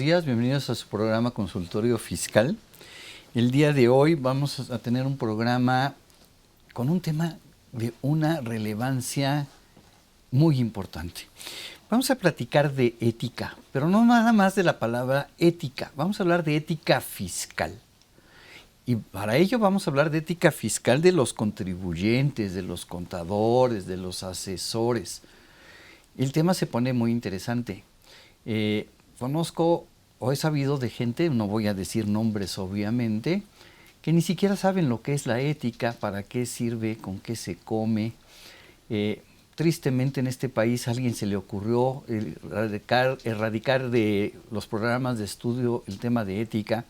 días, bienvenidos a su programa Consultorio Fiscal. El día de hoy vamos a tener un programa con un tema de una relevancia muy importante. Vamos a platicar de ética, pero no nada más de la palabra ética, vamos a hablar de ética fiscal. Y para ello vamos a hablar de ética fiscal de los contribuyentes, de los contadores, de los asesores. El tema se pone muy interesante. Conozco o he sabido de gente, no voy a decir nombres obviamente, que ni siquiera saben lo que es la ética, para qué sirve, con qué se come. Tristemente en este país a alguien se le ocurrió erradicar de los programas de estudio el tema de ética.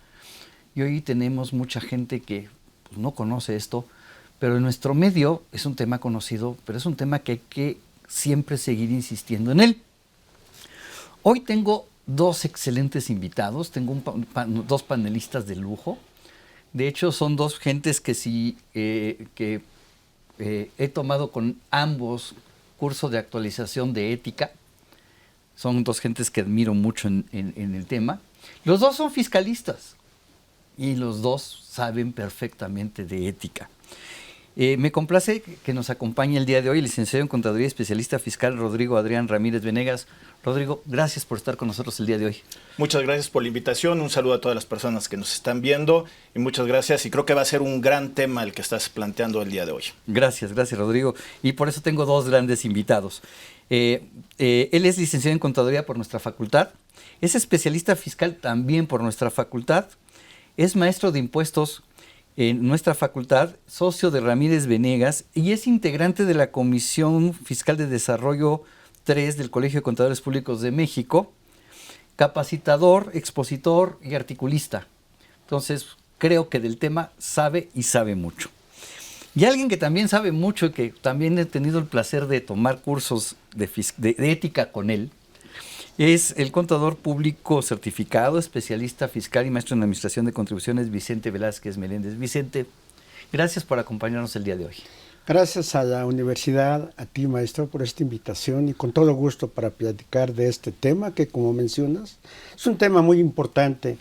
Y hoy tenemos mucha gente que pues, no conoce esto, pero en nuestro medio es un tema conocido, pero es un tema que hay que siempre seguir insistiendo en él. Hoy tengo dos excelentes invitados, tengo dos panelistas de lujo. De hecho, son dos gentes que sí he tomado con ambos cursos de actualización de ética. Son dos gentes que admiro mucho en el tema. Los dos son fiscalistas y los dos saben perfectamente de ética. Me complace que nos acompañe el día de hoy el licenciado en Contaduría y especialista fiscal Rodrigo Adrián Ramírez Venegas. Rodrigo, gracias por estar con nosotros el día de hoy. Muchas gracias por la invitación, un saludo a todas las personas que nos están viendo y muchas gracias, y creo que va a ser un gran tema el que estás planteando el día de hoy. Gracias Rodrigo, y por eso tengo dos grandes invitados. Él es licenciado en Contaduría por nuestra facultad, es especialista fiscal también por nuestra facultad, es maestro de impuestos en nuestra facultad, socio de Ramírez Venegas y es integrante de la Comisión Fiscal de Desarrollo 3 del Colegio de Contadores Públicos de México, capacitador, expositor y articulista. Entonces, creo que del tema sabe y sabe mucho. Y alguien que también sabe mucho y que también he tenido el placer de tomar cursos de ética con él, es el contador público certificado, especialista fiscal y maestro en administración de contribuciones, Vicente Velázquez Meléndez. Vicente, gracias por acompañarnos el día de hoy. Gracias a la universidad, a ti maestro, por esta invitación y con todo gusto para platicar de este tema que, como mencionas, es un tema muy importante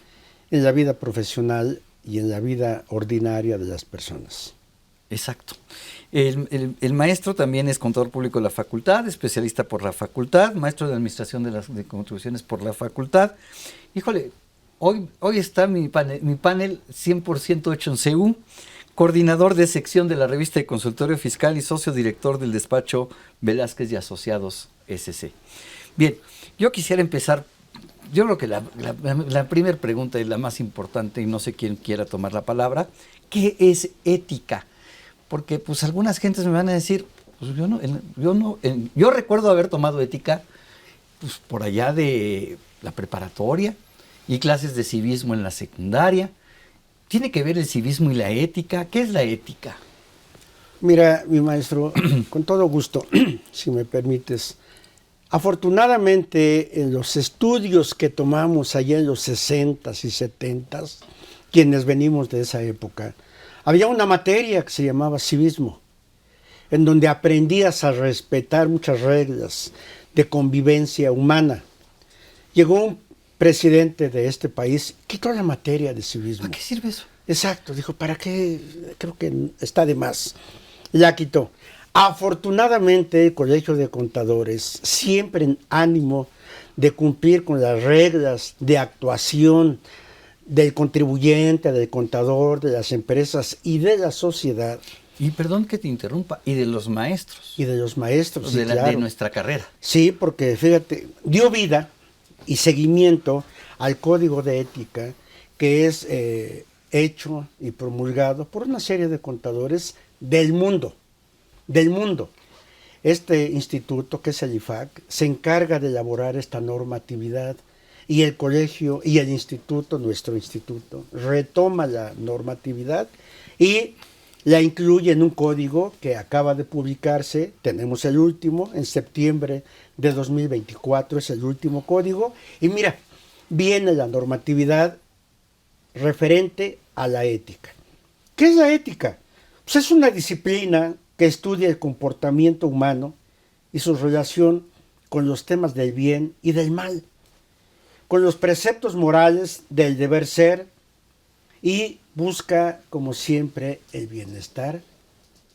en la vida profesional y en la vida ordinaria de las personas. Exacto. El maestro también es contador público de la facultad, especialista por la facultad, maestro de administración de contribuciones por la facultad. Híjole, hoy está mi panel 100% hecho en CEU, coordinador de sección de la revista de Consultorio Fiscal y socio director del despacho Velázquez y Asociados SC. Bien, yo quisiera empezar, yo creo que la primera pregunta es la más importante y no sé quién quiera tomar la palabra. ¿Qué es ética? Porque pues algunas gentes me van a decir, pues yo recuerdo haber tomado ética pues, por allá de la preparatoria y clases de civismo en la secundaria. ¿Tiene que ver el civismo y la ética? ¿Qué es la ética? Mira, mi maestro, con todo gusto, si me permites. Afortunadamente, en los estudios que tomamos allá en los 60s y 70s, quienes venimos de esa época, había una materia que se llamaba civismo, en donde aprendías a respetar muchas reglas de convivencia humana. Llegó un presidente de este país, quitó la materia de civismo. ¿Para qué sirve eso? Exacto, dijo, ¿para qué? Creo que está de más. La quitó. Afortunadamente, el Colegio de Contadores, siempre en ánimo de cumplir con las reglas de actuación del contribuyente, del contador, de las empresas y de la sociedad. Y perdón que te interrumpa, y de los maestros. Y de los maestros, de, de nuestra carrera. Sí, porque fíjate, dio vida y seguimiento al Código de Ética que es hecho y promulgado por una serie de contadores del mundo. Este instituto, que es el IFAC, se encarga de elaborar esta normatividad. Y el colegio y el instituto, nuestro instituto, retoma la normatividad y la incluye en un código que acaba de publicarse. Tenemos el último, en septiembre de 2024 es el último código. Y mira, viene la normatividad referente a la ética. ¿Qué es la ética? Pues es una disciplina que estudia el comportamiento humano y su relación con los temas del bien y del mal. con los preceptos morales del deber ser y busca, como siempre, el bienestar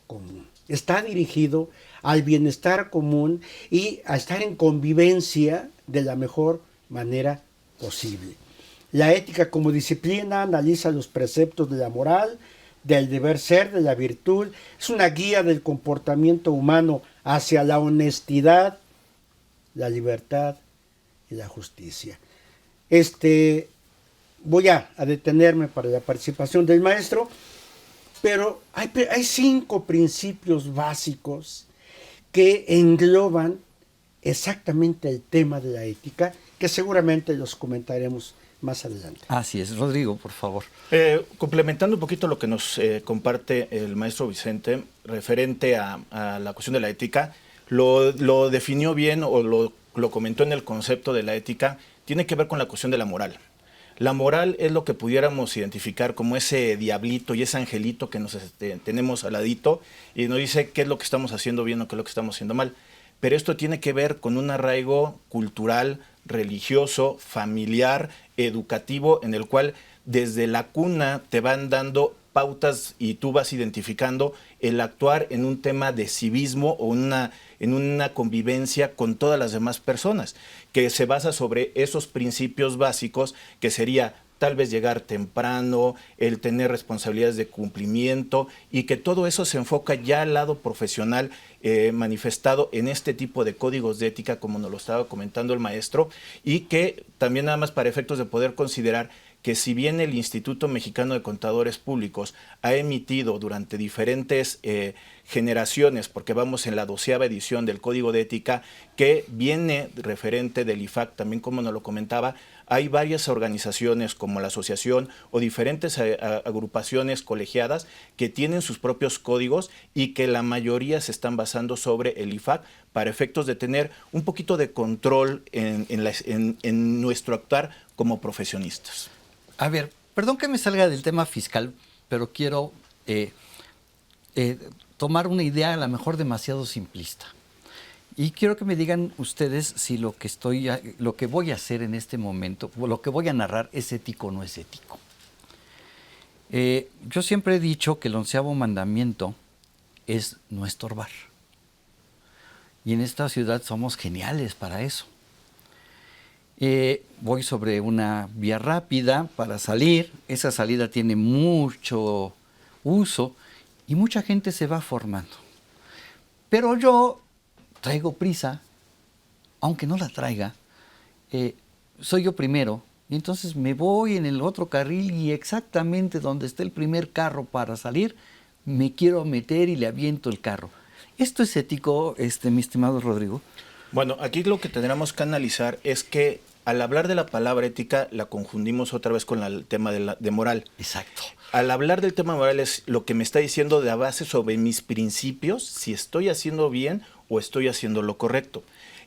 común. Está dirigido al bienestar común y a estar en convivencia de la mejor manera posible. La ética como disciplina analiza los preceptos de la moral, del deber ser, de la virtud. Es una guía del comportamiento humano hacia la honestidad, la libertad y la justicia. Voy a detenerme para la participación del maestro, pero hay 5 principios básicos que engloban exactamente el tema de la ética, que seguramente los comentaremos más adelante. Así es. Rodrigo, por favor. Complementando un poquito lo que nos comparte el maestro Vicente referente a la cuestión de la ética, lo definió bien o lo comentó en el concepto de la ética, tiene que ver con la cuestión de la moral. La moral es lo que pudiéramos identificar como ese diablito y ese angelito que nos tenemos al ladito y nos dice qué es lo que estamos haciendo bien o qué es lo que estamos haciendo mal. Pero esto tiene que ver con un arraigo cultural, religioso, familiar, educativo, en el cual desde la cuna te van dando pautas y tú vas identificando el actuar en un tema de civismo o en una convivencia con todas las demás personas, que se basa sobre esos principios básicos que sería tal vez llegar temprano, el tener responsabilidades de cumplimiento y que todo eso se enfoca ya al lado profesional manifestado en este tipo de códigos de ética como nos lo estaba comentando el maestro y que también nada más para efectos de poder considerar que si bien el Instituto Mexicano de Contadores Públicos ha emitido durante diferentes generaciones, porque vamos en la 12ª edición del Código de Ética, que viene referente del IFAC, también como nos lo comentaba, hay varias organizaciones como la asociación o diferentes agrupaciones colegiadas que tienen sus propios códigos y que la mayoría se están basando sobre el IFAC para efectos de tener un poquito de control en nuestro actuar como profesionistas. A ver, perdón que me salga del tema fiscal, pero quiero tomar una idea a lo mejor demasiado simplista. Y quiero que me digan ustedes si lo que voy a hacer en este momento, o lo que voy a narrar, es ético o no es ético. Yo siempre he dicho que el 11º mandamiento es no estorbar. Y en esta ciudad somos geniales para eso. Voy sobre una vía rápida para salir, esa salida tiene mucho uso y mucha gente se va formando. Pero yo traigo prisa, aunque no la traiga, soy yo primero, y entonces me voy en el otro carril y exactamente donde está el primer carro para salir, me quiero meter y le aviento el carro. ¿Esto es ético, mi estimado Rodrigo? Bueno, aquí lo que tendríamos que analizar es que al hablar de la palabra ética la confundimos otra vez con el tema de moral. Exacto. Al hablar del tema moral es lo que me está diciendo de base sobre mis principios, si estoy haciendo bien o estoy haciendo lo correcto.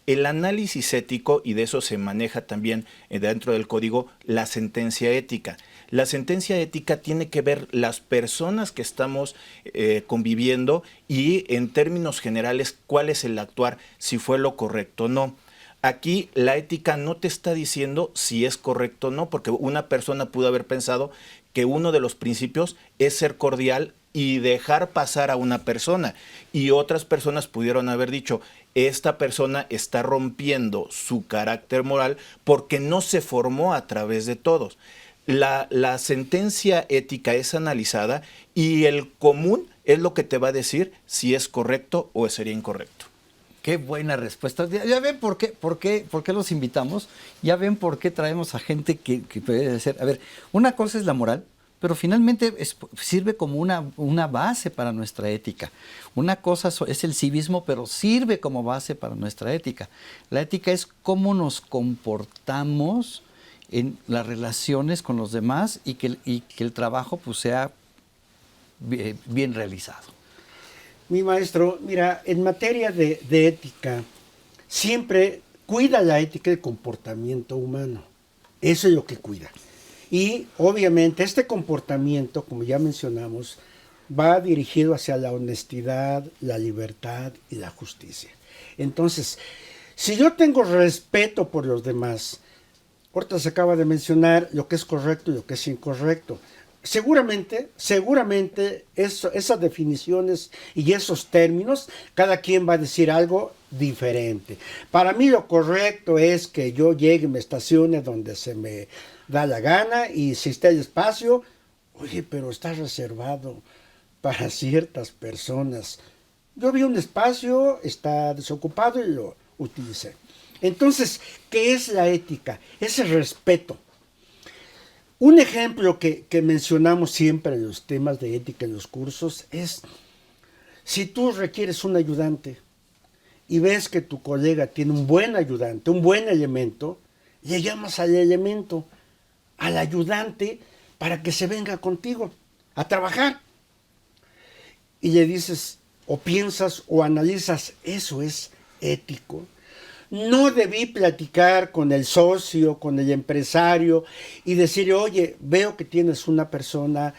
El análisis ético, y de eso se maneja también dentro del código, la sentencia ética. La sentencia ética tiene que ver las personas que estamos conviviendo y en términos generales cuál es el actuar, si fue lo correcto o no. Aquí la ética no te está diciendo si es correcto o no, porque una persona pudo haber pensado que uno de los principios es ser cordial y dejar pasar a una persona. Y otras personas pudieron haber dicho, esta persona está rompiendo su carácter moral porque no se formó a través de todos. La sentencia ética es analizada y el común es lo que te va a decir si es correcto o sería incorrecto. Qué buena respuesta. Ya ven por qué los invitamos, ya ven por qué traemos a gente que puede ser. A ver, una cosa es la moral, pero finalmente sirve como una base para nuestra ética. Una cosa es el civismo, pero sirve como base para nuestra ética. La ética es cómo nos comportamos en las relaciones con los demás y que el trabajo pues, sea bien realizado. Mi maestro, mira, en materia de ética, siempre cuida la ética el comportamiento humano. Eso es lo que cuida. Y obviamente este comportamiento, como ya mencionamos, va dirigido hacia la honestidad, la libertad y la justicia. Entonces, si yo tengo respeto por los demás, ahorita se acaba de mencionar lo que es correcto y lo que es incorrecto. Seguramente esas definiciones y esos términos, cada quien va a decir algo diferente. Para mí lo correcto es que yo llegue y me estacione donde se me da la gana, y si está el espacio, oye, pero está reservado para ciertas personas. Yo vi un espacio, está desocupado y lo utilicé. Entonces, ¿qué es la ética? Es el respeto. Un ejemplo que mencionamos siempre en los temas de ética en los cursos es, si tú requieres un ayudante y ves que tu colega tiene un buen ayudante, un buen elemento, le llamas al elemento, al ayudante, para que se venga contigo a trabajar. Y le dices, o piensas o analizas, eso es ético. No debí platicar con el socio, con el empresario y decirle, oye, veo que tienes una persona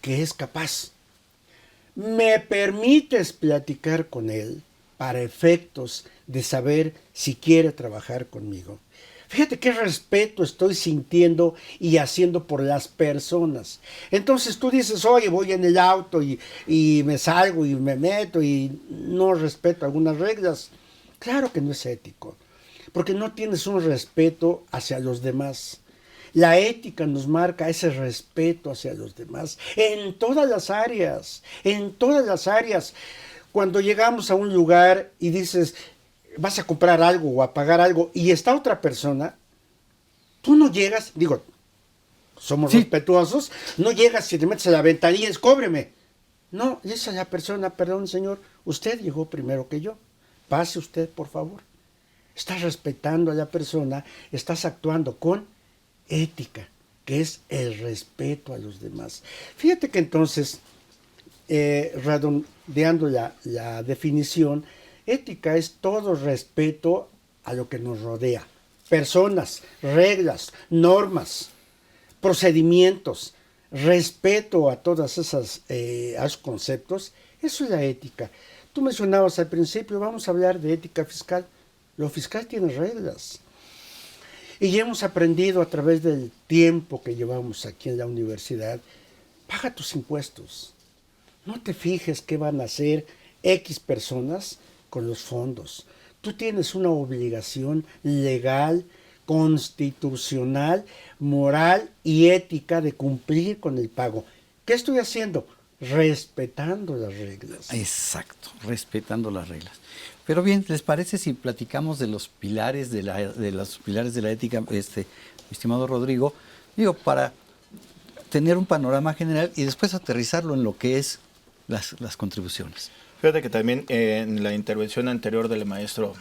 que es capaz. ¿Me permites platicar con él para efectos de saber si quiere trabajar conmigo? Fíjate qué respeto estoy sintiendo y haciendo por las personas. Entonces tú dices, oye, voy en el auto y me salgo y me meto y no respeto algunas reglas. Claro que no es ético, porque no tienes un respeto hacia los demás. La ética nos marca ese respeto hacia los demás en todas las áreas, en todas las áreas. Cuando llegamos a un lugar y dices, vas a comprar algo o a pagar algo y está otra persona, tú no llegas, digo, somos respetuosos, no llegas y te metes a la ventanilla y dices, cóbreme. No, esa es la persona, perdón señor, usted llegó primero que yo. Pase usted, por favor. Estás respetando a la persona, estás actuando con ética, que es el respeto a los demás. Fíjate que entonces, redondeando la definición, ética es todo respeto a lo que nos rodea. Personas, reglas, normas, procedimientos, respeto a todos esos conceptos. Eso es la ética. Tú mencionabas al principio, vamos a hablar de ética fiscal. Lo fiscal tiene reglas. Y hemos aprendido a través del tiempo que llevamos aquí en la universidad, paga tus impuestos. No te fijes qué van a hacer X personas con los fondos. Tú tienes una obligación legal, constitucional, moral y ética de cumplir con el pago. ¿Qué estoy haciendo? Respetando las reglas. Exacto, respetando las reglas. Pero bien, ¿les parece si platicamos de los pilares de la ética, mi estimado Rodrigo? Digo, para tener un panorama general y después aterrizarlo en lo que es las contribuciones. Fíjate que también en la intervención anterior del maestro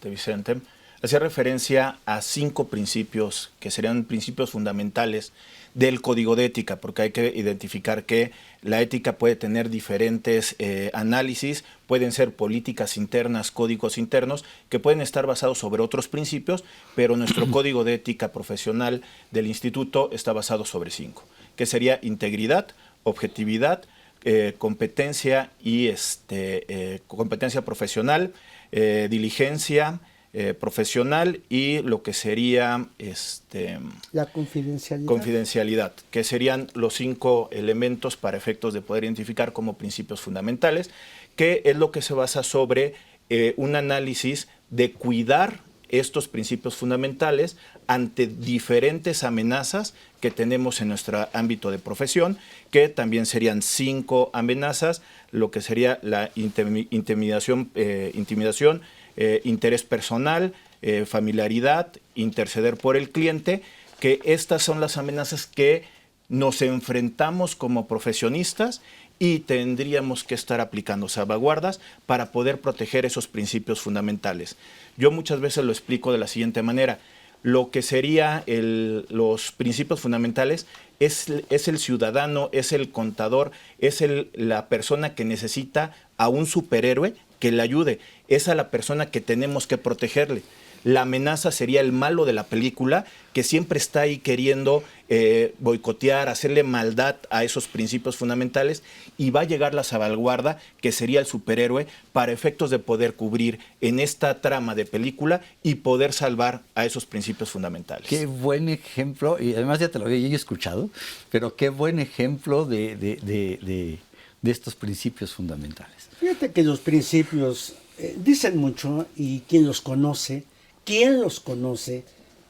Vicente hacía referencia a 5 principios que serían principios fundamentales del código de ética, porque hay que identificar que la ética puede tener diferentes análisis, pueden ser políticas internas, códigos internos, que pueden estar basados sobre otros principios, pero nuestro código de ética profesional del instituto está basado sobre 5, que sería integridad, objetividad, competencia y competencia profesional, diligencia profesional y lo que sería la confidencialidad. Confidencialidad, que serían los 5 elementos para efectos de poder identificar como principios fundamentales, que es lo que se basa sobre un análisis de cuidar estos principios fundamentales ante diferentes amenazas que tenemos en nuestro ámbito de profesión, que también serían 5 amenazas, lo que sería la intimidación, interés personal, familiaridad, interceder por el cliente, que estas son las amenazas que nos enfrentamos como profesionistas y tendríamos que estar aplicando salvaguardas para poder proteger esos principios fundamentales. Yo muchas veces lo explico de la siguiente manera. Lo que sería los principios fundamentales es el ciudadano, es el contador, es la persona que necesita a un superhéroe que le ayude. Es a la persona que tenemos que protegerle. La amenaza sería el malo de la película, que siempre está ahí queriendo boicotear, hacerle maldad a esos principios fundamentales, y va a llegar la salvaguarda, que sería el superhéroe, para efectos de poder cubrir en esta trama de película y poder salvar a esos principios fundamentales. Qué buen ejemplo, y además ya te lo había yo escuchado, pero qué buen ejemplo de estos principios fundamentales. Fíjate que los principios dicen mucho, y quien los conoce,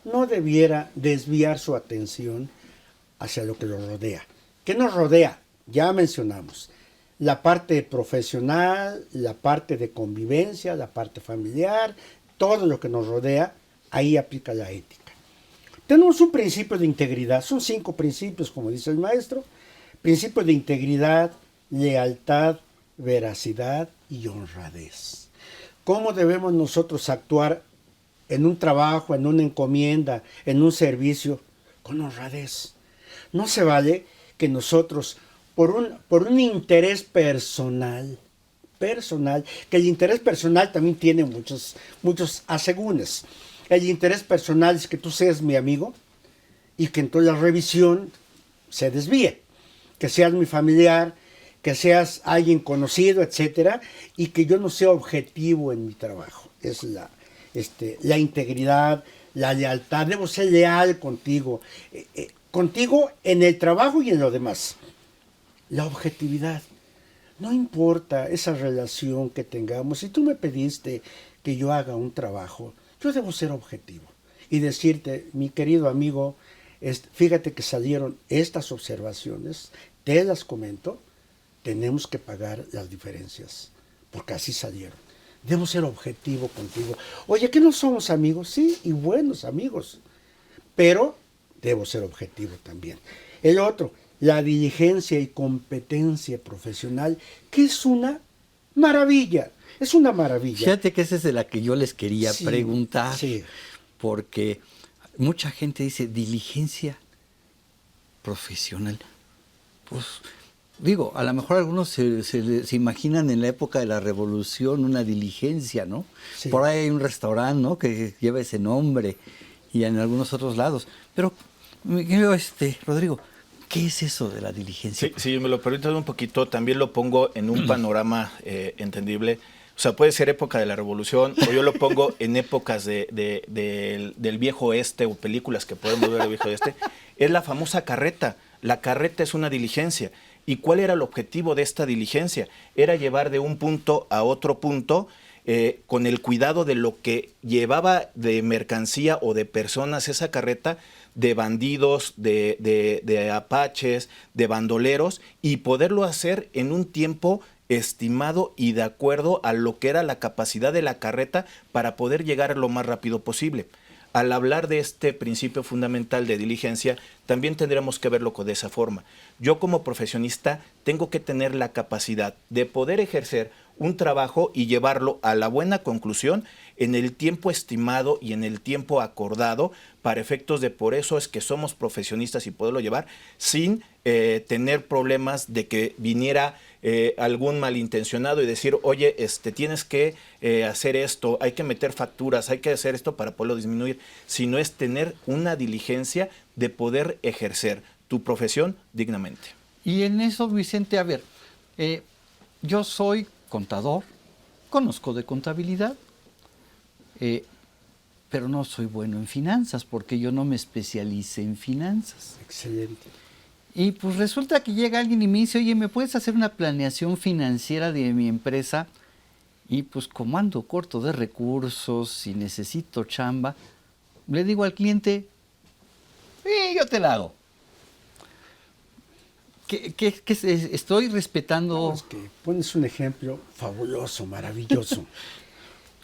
no debiera desviar su atención hacia lo que lo rodea. ¿Qué nos rodea? Ya mencionamos la parte profesional, la parte de convivencia, la parte familiar, todo lo que nos rodea, ahí aplica la ética. Tenemos un principio de integridad, son 5 principios, como dice el maestro: principio de integridad, lealtad, veracidad y honradez. ¿Cómo debemos nosotros actuar en un trabajo, en una encomienda, en un servicio? Con honradez. No se vale que nosotros, por un interés personal, que el interés personal también tiene muchos asegúnes. El interés personal es que tú seas mi amigo y que entonces la revisión se desvíe, que seas mi familiar, que seas alguien conocido, etcétera, y que yo no sea objetivo en mi trabajo. Es la integridad, la lealtad. Debo ser leal contigo, contigo en el trabajo y en lo demás. La objetividad. No importa esa relación que tengamos. Si tú me pediste que yo haga un trabajo, yo debo ser objetivo y decirte: mi querido amigo, fíjate que salieron estas observaciones, te las comento, tenemos que pagar las diferencias, porque así salieron. Debo ser objetivo contigo. Oye, ¿que no somos amigos? Sí, y buenos amigos, pero debo ser objetivo también. El otro, la diligencia y competencia profesional, que es una maravilla. Es una maravilla. Fíjate que esa es de la que yo les quería preguntar, porque mucha gente dice diligencia profesional. Pues digo, a lo mejor algunos se imaginan en la época de la Revolución una diligencia, ¿no? Sí. Por ahí hay un restaurante, ¿no?, que lleva ese nombre, y en algunos otros lados. Pero, Rodrigo, ¿qué es eso de la diligencia? Sí, si me lo permites un poquito, también lo pongo en un panorama entendible. O sea, puede ser época de la Revolución, o yo lo pongo en épocas del Viejo Oeste, o películas que podemos ver del Viejo Oeste. Es la famosa carreta. La carreta es una diligencia. ¿Y cuál era el objetivo de esta diligencia? Era llevar de un punto a otro punto, con el cuidado de lo que llevaba de mercancía o de personas esa carreta, de bandidos, de apaches, de bandoleros, y poderlo hacer en un tiempo estimado y de acuerdo a lo que era la capacidad de la carreta para poder llegar lo más rápido posible. Al hablar de este principio fundamental de diligencia, también tendremos que verlo de esa forma. Yo como profesionista tengo que tener la capacidad de poder ejercer un trabajo y llevarlo a la buena conclusión en el tiempo estimado y en el tiempo acordado, para efectos de, por eso es que somos profesionistas, y poderlo llevar sin tener problemas de que viniera algún malintencionado y decir: oye, tienes que hacer esto, hay que meter facturas, hay que hacer esto para poderlo disminuir, sino es tener una diligencia de poder ejercer tu profesión dignamente. Y en eso, Vicente, a ver, yo soy contador, conozco de contabilidad, pero no soy bueno en finanzas, porque yo no me especialicé en finanzas. Excelente. Y pues resulta que llega alguien y me dice: oye, ¿me puedes hacer una planeación financiera de mi empresa? Y pues como ando corto de recursos y necesito chamba, le digo al cliente: sí, yo te la hago. ¿Qué estoy respetando? No, es que pones un ejemplo fabuloso, maravilloso.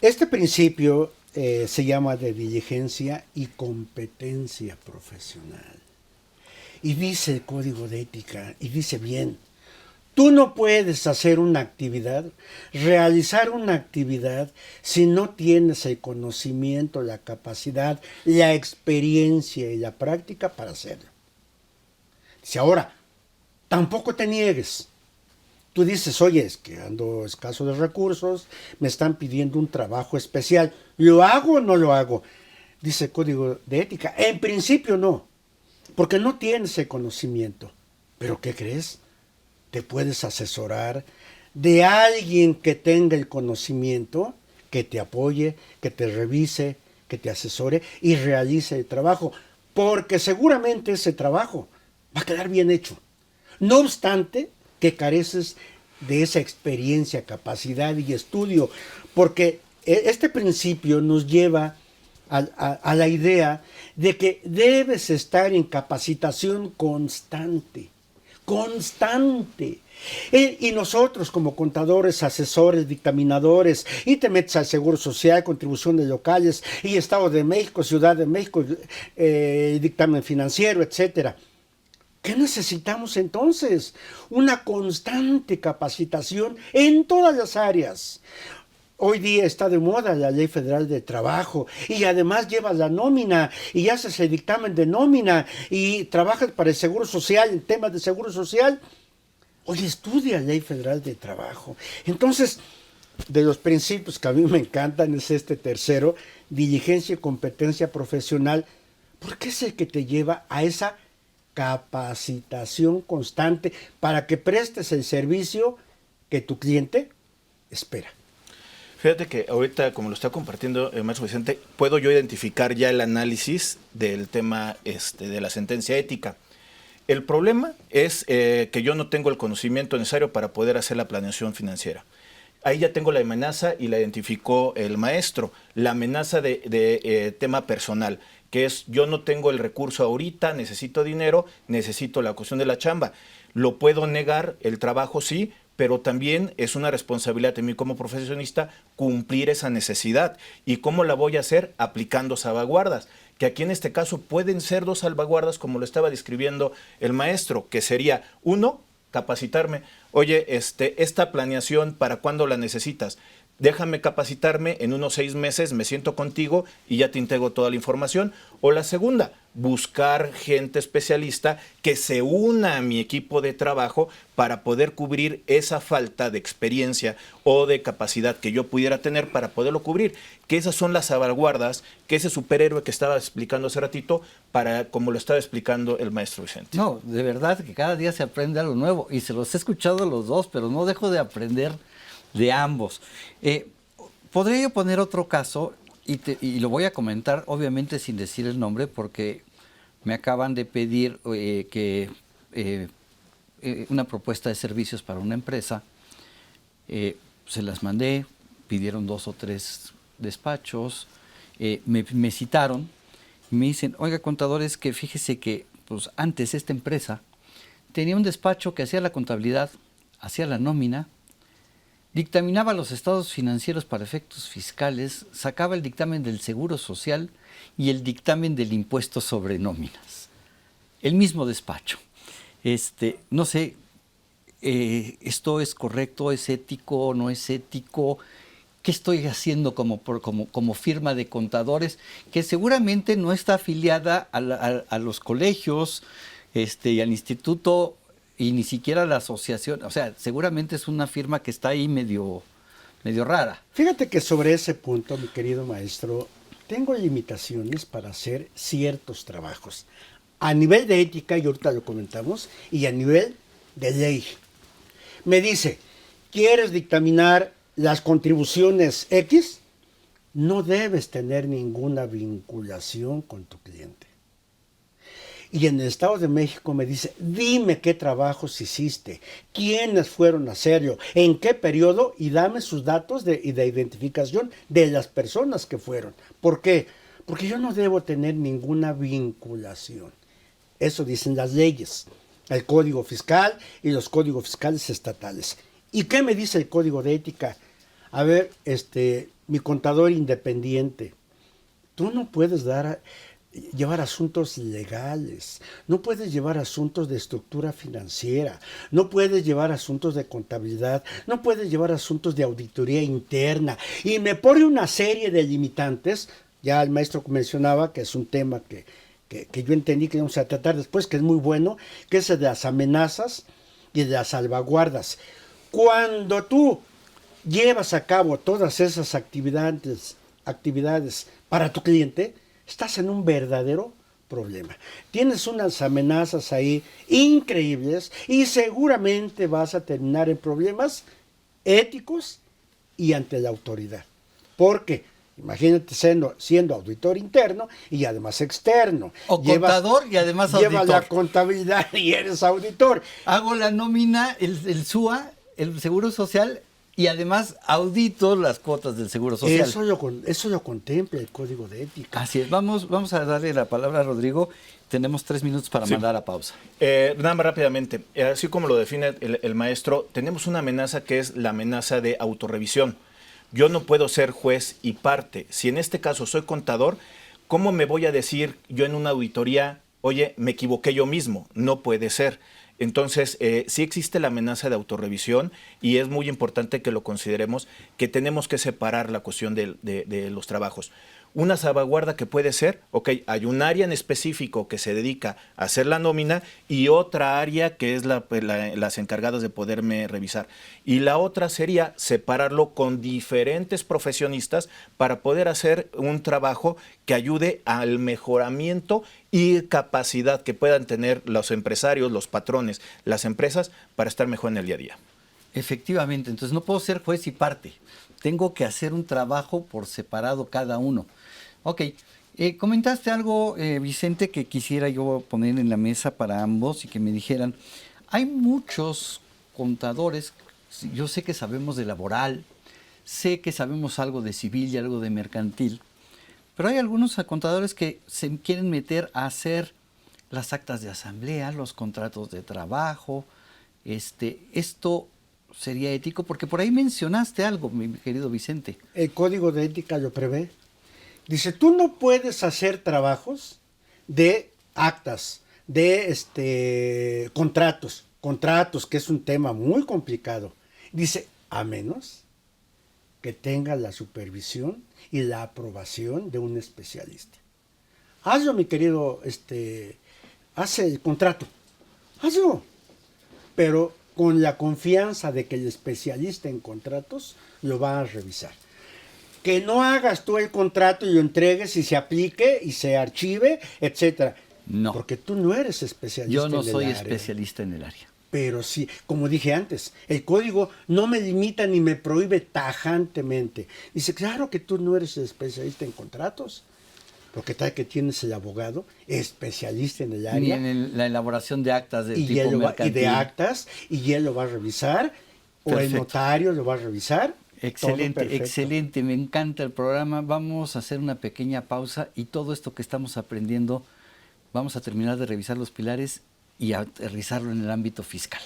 Este principio se llama de diligencia y competencia profesional. Y dice el Código de Ética, y dice bien: tú no puedes hacer una actividad, realizar una actividad, si no tienes el conocimiento, la capacidad, la experiencia y la práctica para hacerlo. Dice: ahora, tampoco te niegues. Tú dices: oye, es que ando escaso de recursos, me están pidiendo un trabajo especial, ¿lo hago o no lo hago? Dice el Código de Ética: en principio no. porque no tienes el conocimiento. Pero ¿qué crees? Te puedes asesorar de alguien que tenga el conocimiento, que te apoye, que te revise, que te asesore y realice el trabajo, porque seguramente ese trabajo va a quedar bien hecho. No obstante que careces de esa experiencia, capacidad y estudio, porque este principio nos lleva a la idea de que debes estar en capacitación constante. Y nosotros como contadores, asesores, dictaminadores, y te metes al Seguro Social, contribuciones locales, y Estado de México, Ciudad de México, dictamen financiero, etcétera. ¿Qué necesitamos entonces? Una constante capacitación en todas las áreas. Hoy día está de moda la Ley Federal de Trabajo y además llevas la nómina y haces el dictamen de nómina y trabajas para el Seguro Social, en temas de Seguro Social. Oye, estudia la Ley Federal de Trabajo. Entonces, de los principios que a mí me encantan es este tercero, diligencia y competencia profesional, porque es el que te lleva a esa capacitación constante para que prestes el servicio que tu cliente espera. Fíjate que ahorita, como lo está compartiendo el maestro Vicente, puedo yo identificar ya el análisis del tema de la sentencia ética. El problema es que yo no tengo el conocimiento necesario para poder hacer la planeación financiera. Ahí ya tengo la amenaza y la identificó el maestro. La amenaza de tema personal, que es yo no tengo el recurso ahorita, necesito dinero, necesito la cuestión de la chamba. Lo puedo negar, el trabajo sí, pero también es una responsabilidad de mí como profesionista cumplir esa necesidad. ¿Y cómo la voy a hacer? Aplicando salvaguardas, que aquí en este caso pueden ser 2 salvaguardas, como lo estaba describiendo el maestro, que sería, 1, capacitarme. Oye, esta planeación, ¿para cuándo la necesitas? Déjame capacitarme, en unos 6 meses me siento contigo y ya te integro toda la información. O la segunda, buscar gente especialista que se una a mi equipo de trabajo para poder cubrir esa falta de experiencia o de capacidad que yo pudiera tener para poderlo cubrir. Que esas son las salvaguardas que ese superhéroe que estaba explicando hace ratito, como lo estaba explicando el maestro Vicente. No, de verdad que cada día se aprende algo nuevo y se los he escuchado a los dos, pero no dejo de aprender de ambos. Podría yo poner otro caso y lo voy a comentar, obviamente sin decir el nombre, porque me acaban de pedir una propuesta de servicios para una empresa. Se las mandé, pidieron 2 o 3 despachos, me citaron y me dicen, oiga, contadores, que fíjese que pues, antes esta empresa tenía un despacho que hacía la contabilidad, hacía la nómina, dictaminaba los estados financieros para efectos fiscales, sacaba el dictamen del Seguro Social y el dictamen del impuesto sobre nóminas. El mismo despacho. No sé, ¿esto es correcto, es ético, no es ético? ¿Qué estoy haciendo como firma de contadores que seguramente no está afiliada a los colegios y al instituto y ni siquiera a la asociación? O sea, seguramente es una firma que está ahí medio rara. Fíjate que sobre ese punto, mi querido maestro, tengo limitaciones para hacer ciertos trabajos. A nivel de ética, y ahorita lo comentamos, y a nivel de ley. Me dice, ¿quieres dictaminar las contribuciones X? No debes tener ninguna vinculación con tu cliente. Y en el Estado de México me dice, dime qué trabajos hiciste, quiénes fueron a hacerlo, en qué periodo, y dame sus datos de identificación de las personas que fueron. ¿Por qué? Porque yo no debo tener ninguna vinculación. Eso dicen las leyes, el Código Fiscal y los códigos fiscales estatales. ¿Y qué me dice el Código de Ética? A ver, mi contador independiente, tú no puedes llevar asuntos legales, no puedes llevar asuntos de estructura financiera, no puedes llevar asuntos de contabilidad, no puedes llevar asuntos de auditoría interna. Y me pone una serie de limitantes. Ya el maestro mencionaba que es un tema que yo entendí que íbamos a tratar después, que es muy bueno, que es el de las amenazas y de las salvaguardas. Cuando tú llevas a cabo todas esas actividades para tu cliente, estás en un verdadero problema. Tienes unas amenazas ahí increíbles y seguramente vas a terminar en problemas éticos y ante la autoridad. Porque imagínate siendo auditor interno y además externo. O contador y además auditor. Llevas la contabilidad y eres auditor. Hago la nómina, el SUA, el Seguro Social, y además audito las cuotas del Seguro Social. Eso lo contempla el Código de Ética. Así es. Vamos a darle la palabra a Rodrigo. Tenemos 3 minutos para mandar a pausa. Nada más rápidamente. Así como lo define el maestro, tenemos una amenaza que es la amenaza de autorrevisión. Yo no puedo ser juez y parte. Si en este caso soy contador, ¿cómo me voy a decir yo en una auditoría, oye, me equivoqué yo mismo? No puede ser. Entonces, sí existe la amenaza de autorrevisión y es muy importante que lo consideremos, que tenemos que separar la cuestión de los trabajos. Una salvaguarda que puede ser, hay un área en específico que se dedica a hacer la nómina y otra área que es las encargadas de poderme revisar. Y la otra sería separarlo con diferentes profesionistas para poder hacer un trabajo que ayude al mejoramiento y capacidad que puedan tener los empresarios, los patrones, las empresas para estar mejor en el día a día. Efectivamente, entonces no puedo ser juez y parte. Tengo que hacer un trabajo por separado cada uno. Ok, comentaste algo, Vicente, que quisiera yo poner en la mesa para ambos y que me dijeran. Hay muchos contadores, yo sé que sabemos de laboral, sé que sabemos algo de civil y algo de mercantil, pero hay algunos contadores que se quieren meter a hacer las actas de asamblea, los contratos de trabajo. Esto sería ético, porque por ahí mencionaste algo, mi querido Vicente. El Código de Ética lo prevé. Dice, tú no puedes hacer trabajos de actas, de contratos, que es un tema muy complicado. Dice, a menos que tenga la supervisión y la aprobación de un especialista. Hazlo, mi querido, haz el contrato, hazlo, pero con la confianza de que el especialista en contratos lo va a revisar. Que no hagas tú el contrato y lo entregues y se aplique y se archive, etcétera. No. Porque tú no eres especialista en el área. Yo no soy especialista en el área. Pero sí, como dije antes, el código no me limita ni me prohíbe tajantemente. Dice, claro que tú no eres especialista en contratos. Porque tal que tienes el abogado especialista en el área. Ni en la elaboración de actas de tipo mercantil. Y de actas, y él lo va a revisar, o el notario lo va a revisar. Excelente, excelente, me encanta el programa. Vamos a hacer una pequeña pausa y todo esto que estamos aprendiendo, vamos a terminar de revisar los pilares y aterrizarlo en el ámbito fiscal.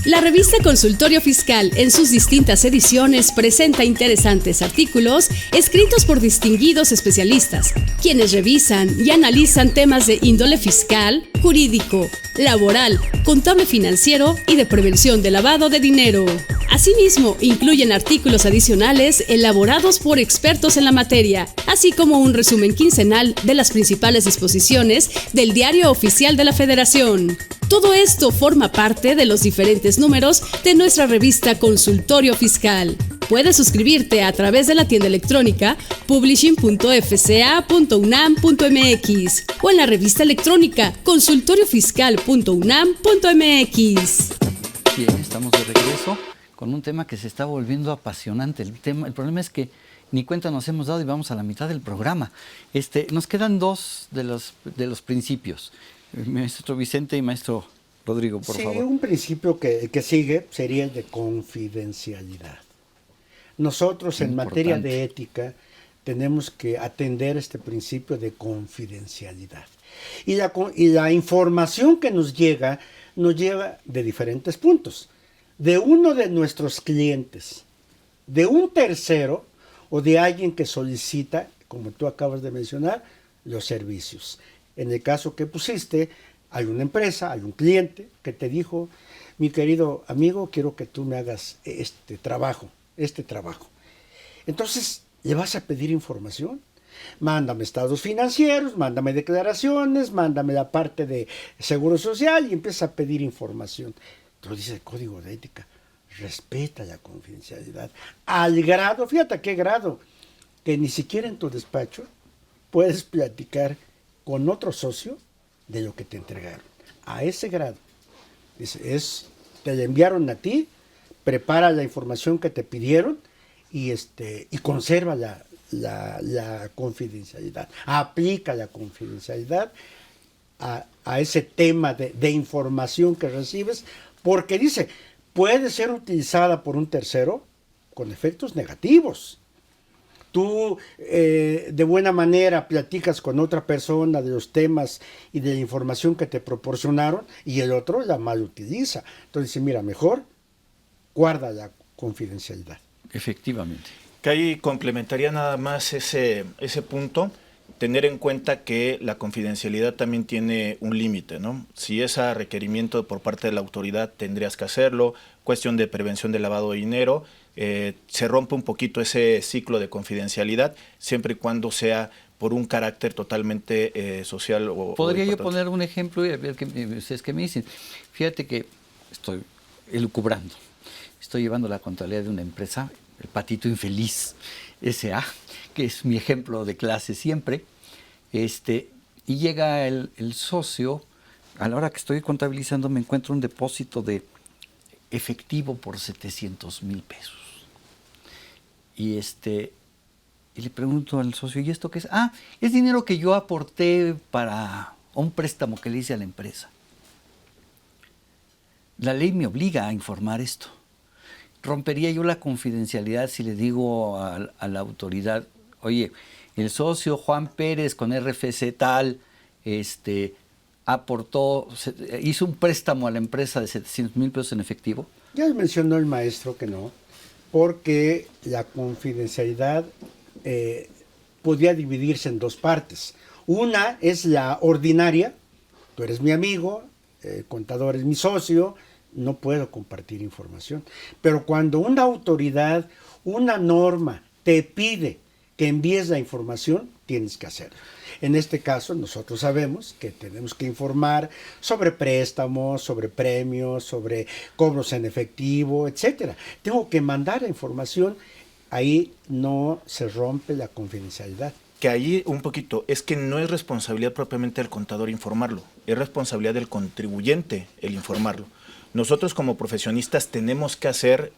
La revista Consultorio Fiscal en sus distintas ediciones presenta interesantes artículos escritos por distinguidos especialistas, quienes revisan y analizan temas de índole fiscal, jurídico, laboral, contable financiero y de prevención de lavado de dinero. Asimismo, incluyen artículos adicionales elaborados por expertos en la materia, así como un resumen quincenal de las principales disposiciones del Diario Oficial de la Federación. Todo esto forma parte de los diferentes números de nuestra revista Consultorio Fiscal. Puedes suscribirte a través de la tienda electrónica publishing.fca.unam.mx o en la revista electrónica consultoriofiscal.unam.mx. Bien, estamos de regreso con un tema que se está volviendo apasionante. El problema es que ni cuenta nos hemos dado y vamos a la mitad del programa. Nos quedan 2 de los principios. Maestro Vicente y maestro Rodrigo, por favor. Sí, un principio que sigue sería el de confidencialidad. Nosotros en materia de ética tenemos que atender este principio de confidencialidad. Y la información que nos llega de diferentes puntos. De uno de nuestros clientes, de un tercero o de alguien que solicita, como tú acabas de mencionar, los servicios. En el caso que pusiste, hay una empresa, hay un cliente que te dijo, mi querido amigo, quiero que tú me hagas este trabajo. Entonces, ¿le vas a pedir información? Mándame estados financieros, mándame declaraciones, mándame la parte de seguro social y empieza a pedir información. Entonces dice el código de ética, respeta la confidencialidad. Al grado, fíjate a qué grado, que ni siquiera en tu despacho puedes platicar con otro socio de lo que te entregaron. A ese grado. Dice, te la enviaron a ti, prepara la información que te pidieron y conserva la confidencialidad. Aplica la confidencialidad a ese tema de información que recibes, porque dice, puede ser utilizada por un tercero con efectos negativos. Tú de buena manera platicas con otra persona de los temas y de la información que te proporcionaron y el otro la mal utiliza. Entonces dice, mira, mejor guarda la confidencialidad. Efectivamente. Que ahí complementaría nada más ese punto, tener en cuenta que la confidencialidad también tiene un límite, ¿no? Si es a requerimiento por parte de la autoridad, tendrías que hacerlo. Cuestión de prevención de lavado de dinero, se rompe un poquito ese ciclo de confidencialidad, siempre y cuando sea por un carácter totalmente social. ¿Podría yo poner un ejemplo y a ver ustedes qué me dicen? Fíjate que estoy elucubrando. Estoy llevando la contabilidad de una empresa, el Patito Infeliz S.A., que es mi ejemplo de clase siempre, y llega el socio, a la hora que estoy contabilizando me encuentro un depósito de efectivo por 700,000 pesos. Y le pregunto al socio, ¿y esto qué es? Ah, es dinero que yo aporté para un préstamo que le hice a la empresa. La ley me obliga a informar esto. Rompería yo la confidencialidad si le digo a la autoridad, oye, el socio Juan Pérez con RFC tal, aportó, hizo un préstamo a la empresa de 700,000 pesos en efectivo. Ya mencionó el maestro que no, porque la confidencialidad podía dividirse en dos partes. Una es la ordinaria, tú eres mi amigo, el contador es mi socio, no puedo compartir información. Pero cuando una autoridad, una norma te pide que envíes la información, tienes que hacerlo. En este caso, nosotros sabemos que tenemos que informar sobre préstamos, sobre premios, sobre cobros en efectivo, etcétera. Tengo que mandar la información, ahí no se rompe la confidencialidad. Que ahí un poquito, es que no es responsabilidad propiamente del contador informarlo, es responsabilidad del contribuyente el informarlo. Nosotros como profesionistas tenemos que hacer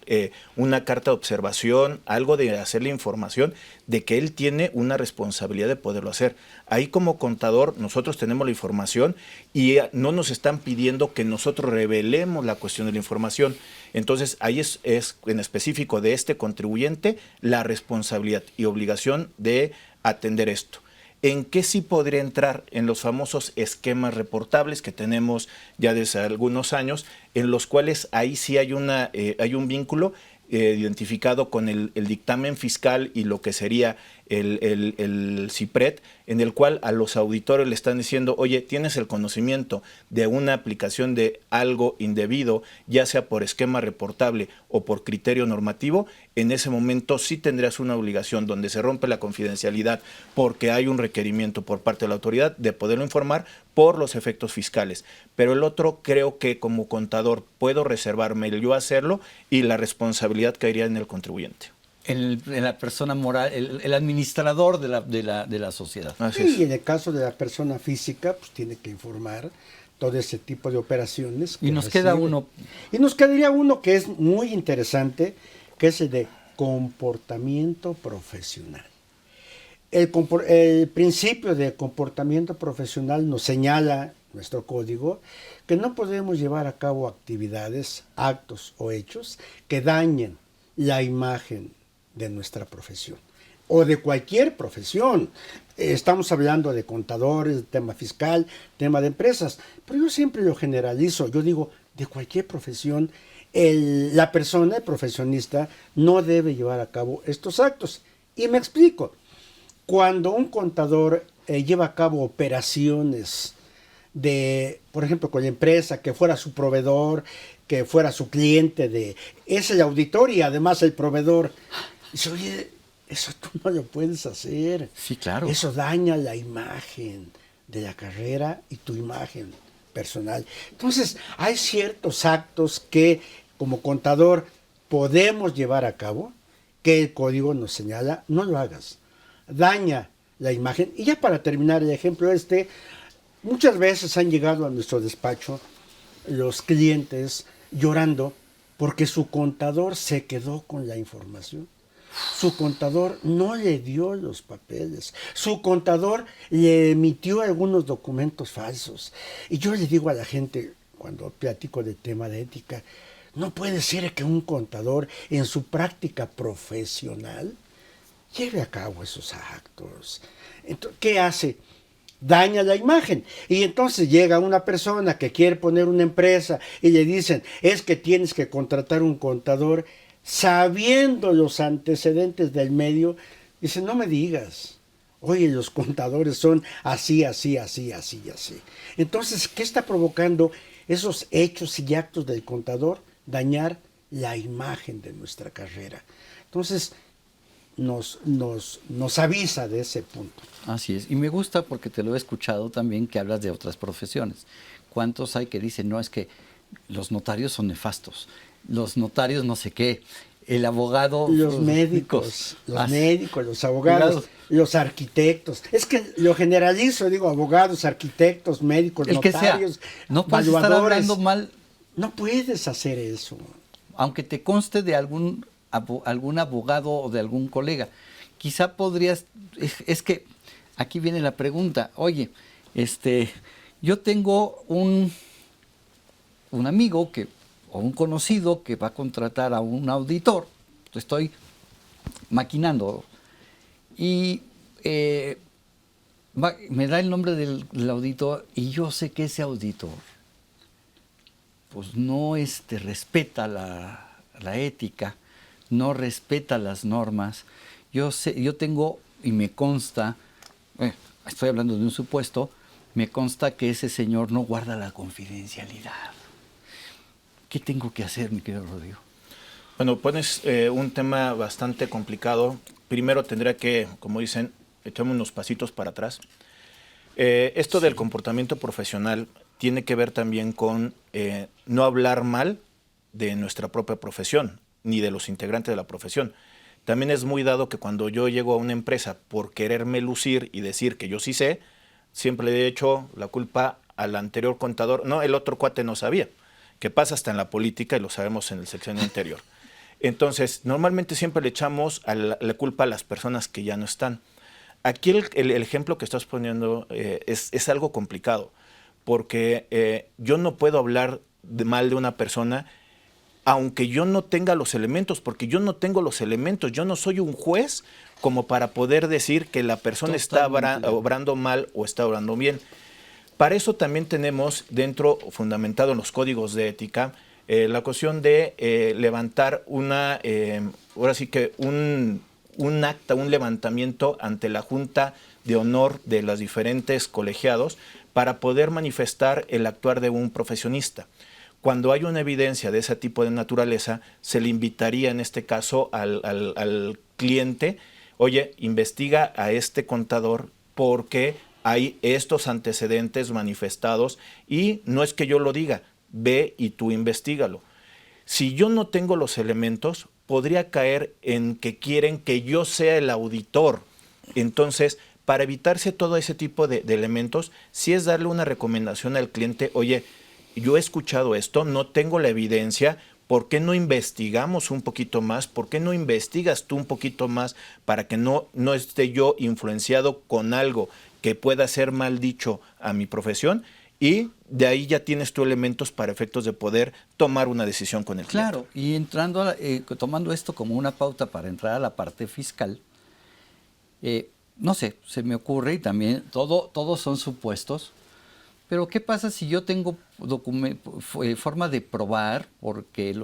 una carta de observación, algo de hacer la información de que él tiene una responsabilidad de poderlo hacer. Ahí como contador nosotros tenemos la información y no nos están pidiendo que nosotros revelemos la cuestión de la información. Entonces ahí es en específico de este contribuyente la responsabilidad y obligación de atender esto. ¿En qué sí podría entrar? En los famosos esquemas reportables que tenemos ya desde algunos años, en los cuales ahí sí hay un vínculo identificado con el dictamen fiscal y lo que sería el CIPRED, en el cual a los auditores le están diciendo, oye, tienes el conocimiento de una aplicación de algo indebido, ya sea por esquema reportable o por criterio normativo, en ese momento sí tendrías una obligación donde se rompe la confidencialidad porque hay un requerimiento por parte de la autoridad de poderlo informar por los efectos fiscales. Pero el otro creo que como contador puedo reservarme yo hacerlo y la responsabilidad caería en el contribuyente. En la persona moral, el administrador de la sociedad. Así es. Y en el caso de la persona física, pues tiene que informar todo ese tipo de operaciones. Y nos queda uno. Y nos quedaría uno que es muy interesante, que es el de comportamiento profesional. El principio de comportamiento profesional nos señala nuestro código que no podemos llevar a cabo actividades, actos o hechos que dañen la imagen de nuestra profesión o de cualquier profesión. Estamos hablando de contadores, tema fiscal, tema de empresas, pero yo siempre lo generalizo. Yo digo, de cualquier profesión, la persona, el profesionista, no debe llevar a cabo estos actos. Y me explico. Cuando un contador lleva a cabo operaciones por ejemplo, con la empresa, que fuera su proveedor, que fuera su cliente, es el auditor y además el proveedor. Dice, oye, Eso tú no lo puedes hacer. Sí, claro. Eso daña la imagen de la carrera y tu imagen personal. Entonces, hay ciertos actos que como contador podemos llevar a cabo, que el código nos señala, no lo hagas. Daña la imagen. Y ya para terminar el ejemplo muchas veces han llegado a nuestro despacho los clientes llorando porque su contador se quedó con la información. Su contador no le dio los papeles. Su contador le emitió algunos documentos falsos. Y yo le digo a la gente, cuando platico del tema de ética, no puede ser que un contador en su práctica profesional lleve a cabo esos actos. Entonces, ¿qué hace? Daña la imagen. Y entonces llega una persona que quiere poner una empresa y le dicen, es que tienes que contratar un contador, sabiendo los antecedentes del medio, dice, no me digas, oye, los contadores son así, así, así, así, así. Entonces, ¿qué está provocando esos hechos y actos del contador? Dañar la imagen de nuestra carrera. Entonces, nos avisa de ese punto. Así es. Y me gusta porque te lo he escuchado también que hablas de otras profesiones. ¿Cuántos hay que dicen, no, es que los notarios son nefastos, los notarios no sé qué, el abogado... Los médicos, los abogados, los arquitectos. Es que lo generalizo, digo, abogados, arquitectos, médicos, el notarios, que sea. No puedes estar hablando mal. No puedes hacer eso. Aunque te conste de algún abogado o de algún colega. Quizá podrías... Es que aquí viene la pregunta. Oye, yo tengo un amigo o un conocido que va a contratar a un auditor. Estoy maquinando. Y me da el nombre del auditor y yo sé que ese auditor pues no respeta la ética, no respeta las normas. Yo tengo, y me consta, estoy hablando de un supuesto, me consta que ese señor no guarda la confidencialidad. ¿Qué tengo que hacer, mi querido Rodrigo? Bueno, pones un tema bastante complicado. Primero tendría que, como dicen, echarme unos pasitos para atrás. Esto del comportamiento profesional tiene que ver también con no hablar mal de nuestra propia profesión, ni de los integrantes de la profesión. También es muy dado que cuando yo llego a una empresa por quererme lucir y decir que yo sí sé, siempre le he hecho la culpa al anterior contador. No, el otro cuate no sabía, que pasa hasta en la política y lo sabemos en el sexenio anterior. Entonces, normalmente siempre le echamos la culpa a las personas que ya no están. Aquí el ejemplo que estás poniendo es algo complicado, porque yo no puedo hablar mal de una persona aunque yo no tenga los elementos, porque yo no tengo los elementos, yo no soy un juez como para poder decir que la persona está obrando mal o está obrando bien. Para eso también tenemos dentro, fundamentado en los códigos de ética, la cuestión de levantar ahora sí que un acta, un levantamiento ante la Junta de Honor de los diferentes colegiados para poder manifestar el actuar de un profesionista. Cuando hay una evidencia de ese tipo de naturaleza, se le invitaría en este caso al cliente, oye, investiga a este contador porque hay estos antecedentes manifestados y no es que yo lo diga, ve y tú investígalo. Si yo no tengo los elementos, podría caer en que quieren que yo sea el auditor. Entonces, para evitarse todo ese tipo de elementos, sí es darle una recomendación al cliente, oye, yo he escuchado esto, no tengo la evidencia, ¿por qué no investigamos un poquito más? ¿Por qué no investigas tú un poquito más para que no esté yo influenciado con algo que pueda ser mal dicho a mi profesión? Y de ahí ya tienes tú elementos para efectos de poder tomar una decisión con el cliente. Claro, y entrando tomando esto como una pauta para entrar a la parte fiscal, no sé, se me ocurre y también todos son supuestos, pero ¿qué pasa si yo tengo forma de probar, porque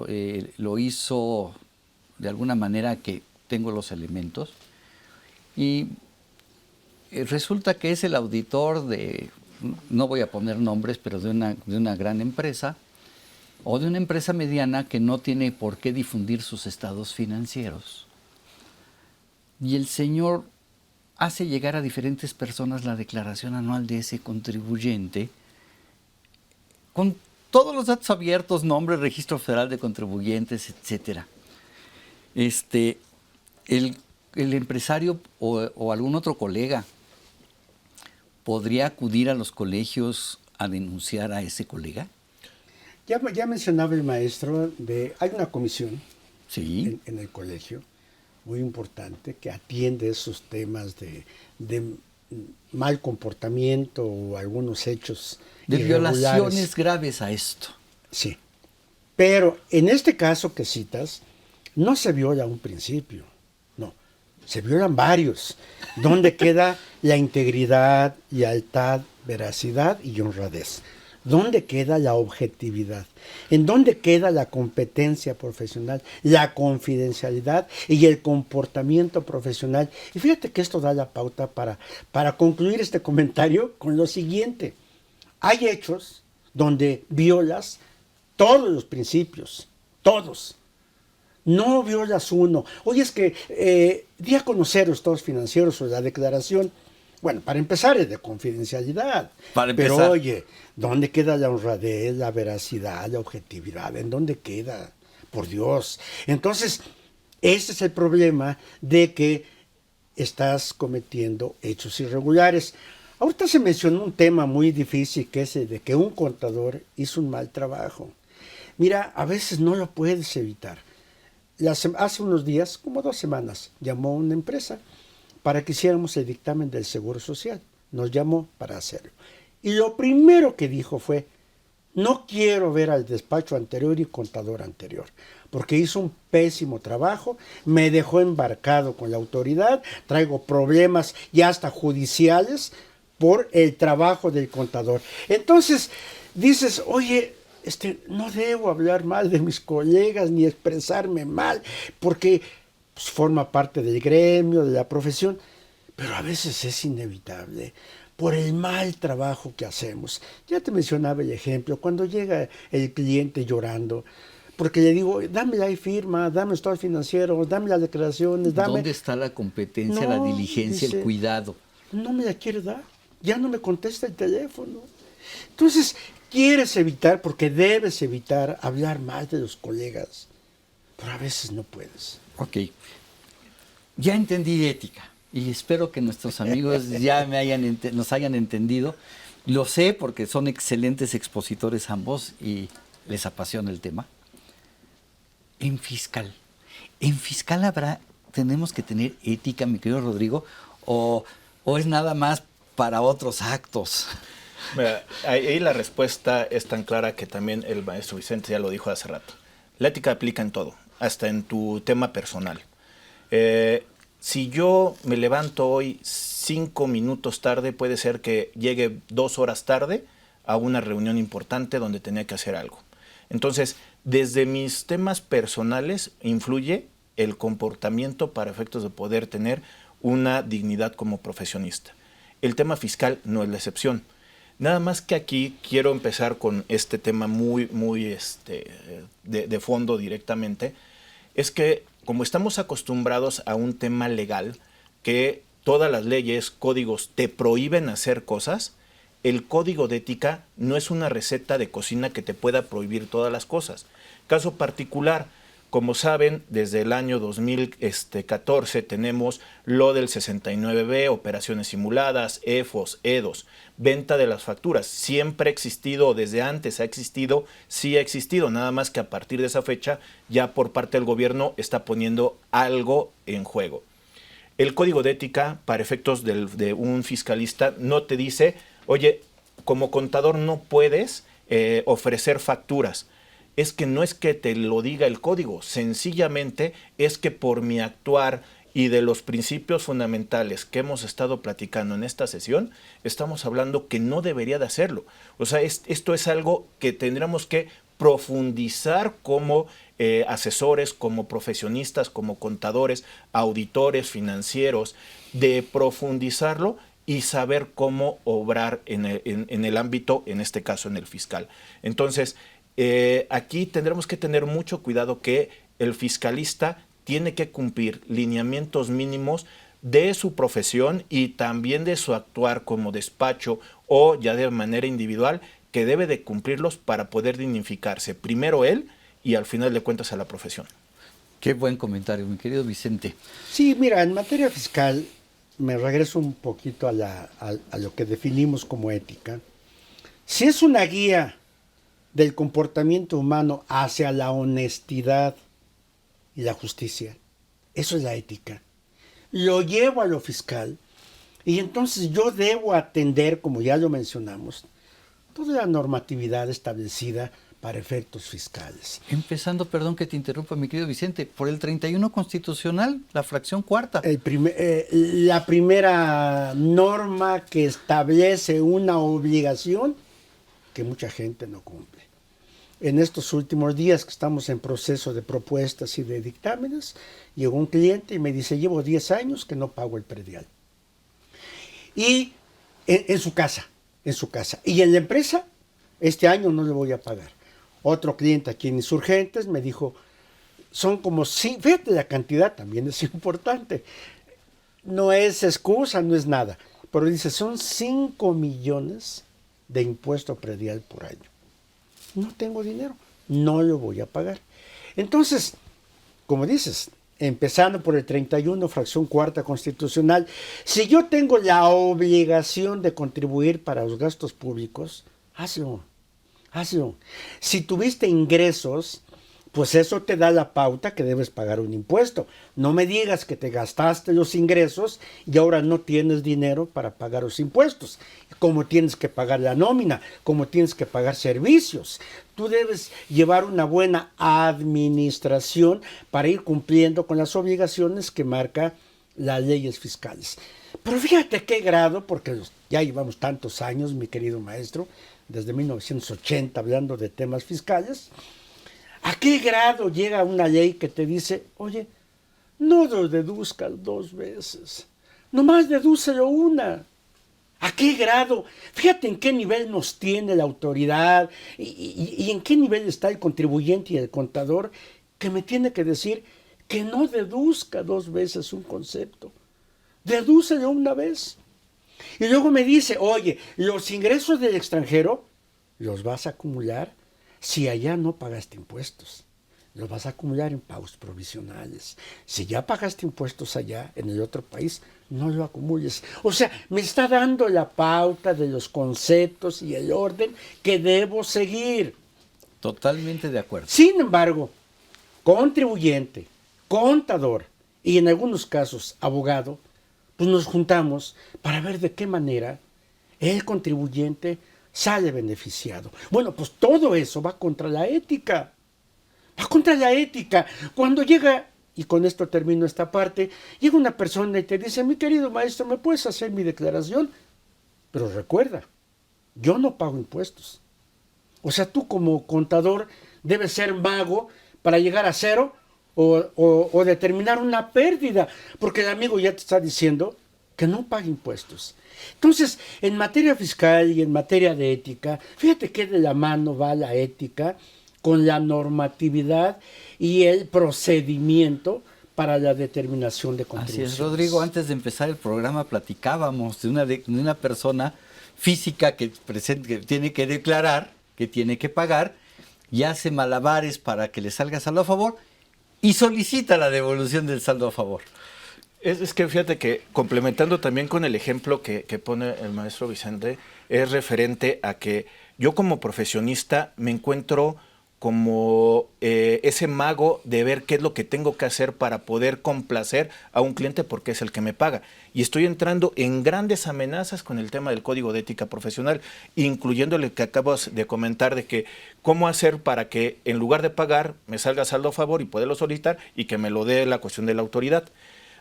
lo hizo de alguna manera que tengo los elementos, y resulta que es el auditor no voy a poner nombres, pero de una gran empresa, o de una empresa mediana que no tiene por qué difundir sus estados financieros? y el señor hace llegar a diferentes personas la declaración anual de ese contribuyente con todos los datos abiertos, nombre, registro federal de contribuyentes, etcétera. El empresario o algún otro colega podría acudir a los colegios a denunciar a ese colega. Ya mencionaba el maestro, hay una comisión Sí. en el colegio muy importante que atiende esos temas de mal comportamiento o algunos hechos De irregulares. violaciones graves a esto. Sí. Pero en este caso que citas, no se viola un principio, no, se violan varios. ¿Dónde queda la integridad, lealtad, veracidad y honradez? ¿Dónde queda la objetividad? ¿En dónde queda la competencia profesional, la confidencialidad y el comportamiento profesional? Y fíjate que esto da la pauta para concluir este comentario con lo siguiente. Hay hechos donde violas todos los principios, todos. No violas uno. Oye, es que di a conocer los estados financieros o la declaración. Bueno, para empezar es de confidencialidad. Para empezar. Pero oye, ¿dónde queda la honradez, la veracidad, la objetividad? ¿En dónde queda? Por Dios. Entonces, ese es el problema de que estás cometiendo hechos irregulares. Ahorita se mencionó un tema muy difícil, que es el de que un contador hizo un mal trabajo. Mira, a veces no lo puedes evitar. Hace unos días, como 2 semanas, llamó una empresa para que hiciéramos el dictamen del Seguro Social. Nos llamó para hacerlo. Y lo primero que dijo fue, no quiero ver al despacho anterior y contador anterior, porque hizo un pésimo trabajo, me dejó embarcado con la autoridad, traigo problemas ya hasta judiciales por el trabajo del contador. Entonces dices, oye, no debo hablar mal de mis colegas ni expresarme mal, porque pues, forma parte del gremio, de la profesión, pero a veces es inevitable por el mal trabajo que hacemos. Ya te mencionaba el ejemplo, cuando llega el cliente llorando, porque le digo, dame la firma, dame los estados financieros, dame las declaraciones, dame... ¿Dónde está la competencia, la diligencia, dice, el cuidado? No me la quiere dar, ya no me contesta el teléfono. Entonces, quieres evitar, porque debes evitar hablar mal de los colegas, pero a veces no puedes. Ok, ya entendí ética y espero que nuestros amigos ya nos hayan entendido. Lo sé porque son excelentes expositores ambos y les apasiona el tema. En fiscal tenemos que tener ética, mi querido Rodrigo, o es nada más para otros actos. Mira, ahí la respuesta es tan clara que también el maestro Vicente ya lo dijo hace rato. La ética aplica en todo, hasta en tu tema personal. Si yo me levanto hoy 5 minutos tarde, puede ser que llegue 2 horas tarde a una reunión importante donde tenía que hacer algo. Entonces, desde mis temas personales influye el comportamiento para efectos de poder tener una dignidad como profesionista. El tema fiscal no es la excepción. Nada más que aquí quiero empezar con este tema muy de fondo directamente. Es que como estamos acostumbrados a un tema legal, que todas las leyes, códigos te prohíben hacer cosas, el código de ética no es una receta de cocina que te pueda prohibir todas las cosas. Caso particular, como saben, desde el año 2014 tenemos lo del 69B, operaciones simuladas, EFOS, EDOS, venta de las facturas. Siempre ha existido, desde antes ha existido, sí ha existido, nada más que a partir de esa fecha ya por parte del gobierno está poniendo algo en juego. El código de ética, para efectos de un fiscalista, no te dice, oye, como contador no puedes ofrecer facturas. Es que no es que te lo diga el código, sencillamente es que por mi actuar y de los principios fundamentales que hemos estado platicando en esta sesión, estamos hablando que no debería de hacerlo. O sea, esto es algo que tendríamos que profundizar como asesores, como profesionistas, como contadores, auditores, financieros, de profundizarlo y saber cómo obrar en el ámbito, en este caso en el fiscal. Entonces, aquí tendremos que tener mucho cuidado que el fiscalista tiene que cumplir lineamientos mínimos de su profesión y también de su actuar como despacho o ya de manera individual, que debe de cumplirlos para poder dignificarse, primero él y al final de cuentas a la profesión. Qué buen comentario, mi querido Vicente. Sí, mira, en materia fiscal, me regreso un poquito a lo que definimos como ética. Si es una guía del comportamiento humano hacia la honestidad y la justicia, eso es la ética. Lo llevo a lo fiscal y entonces yo debo atender, como ya lo mencionamos, toda la normatividad establecida para efectos fiscales. Empezando, perdón que te interrumpa, mi querido Vicente, por el 31 constitucional, la fracción cuarta. La primera norma que establece una obligación que mucha gente no cumple. En estos últimos días que estamos en proceso de propuestas y de dictámenes, llegó un cliente y me dice, llevo 10 años que no pago el predial. Y en su casa. Y en la empresa, este año no le voy a pagar. Otro cliente aquí en Insurgentes me dijo, son como, fíjate, la cantidad también es importante. No es excusa, no es nada. Pero dice, son 5 millones de impuesto predial por año. No tengo dinero, no lo voy a pagar. Entonces, como dices, empezando por el 31, fracción cuarta constitucional, si yo tengo la obligación de contribuir para los gastos públicos, hazlo. Si tuviste ingresos, pues eso te da la pauta que debes pagar un impuesto. No me digas que te gastaste los ingresos y ahora no tienes dinero para pagar los impuestos. Como tienes que pagar la nómina, como tienes que pagar servicios. Tú debes llevar una buena administración para ir cumpliendo con las obligaciones que marca las leyes fiscales. Pero fíjate qué grado, porque ya llevamos tantos años, mi querido maestro, desde 1980 hablando de temas fiscales. ¿A qué grado llega una ley que te dice, oye, no lo deduzcas 2 veces, nomás dedúcelo una? ¿A qué grado? Fíjate en qué nivel nos tiene la autoridad y en qué nivel está el contribuyente y el contador que me tiene que decir que no deduzca 2 veces un concepto. Dedúcelo una vez. Y luego me dice, oye, los ingresos del extranjero los vas a acumular si allá no pagaste impuestos. Los vas a acumular en pagos provisionales. Si ya pagaste impuestos allá, en el otro país, no lo acumules. O sea, me está dando la pauta de los conceptos y el orden que debo seguir. Totalmente de acuerdo. Sin embargo, contribuyente, contador y en algunos casos abogado, pues nos juntamos para ver de qué manera el contribuyente sale beneficiado. Bueno, pues todo eso va contra la ética. Va contra la ética. Cuando llega, y con esto termino esta parte, llega una persona y te dice, mi querido maestro, ¿me puedes hacer mi declaración? Pero recuerda, yo no pago impuestos. O sea, tú como contador debes ser mago para llegar a cero o determinar una pérdida, porque el amigo ya te está diciendo que no pague impuestos. Entonces, en materia fiscal y en materia de ética, fíjate que de la mano va la ética con la normatividad y el procedimiento para la determinación de contribuciones. Así es, Rodrigo, antes de empezar el programa platicábamos de una persona física que tiene que declarar, que tiene que pagar, y hace malabares para que le salga saldo a favor y solicita la devolución del saldo a favor. Es que fíjate que complementando también con el ejemplo que pone el maestro Vicente, es referente a que yo como profesionista me encuentro como ese mago de ver qué es lo que tengo que hacer para poder complacer a un cliente porque es el que me paga. Y estoy entrando en grandes amenazas con el tema del Código de Ética Profesional, incluyendo lo que acabas de comentar de que cómo hacer para que en lugar de pagar me salga saldo a favor y poderlo solicitar y que me lo dé la cuestión de la autoridad.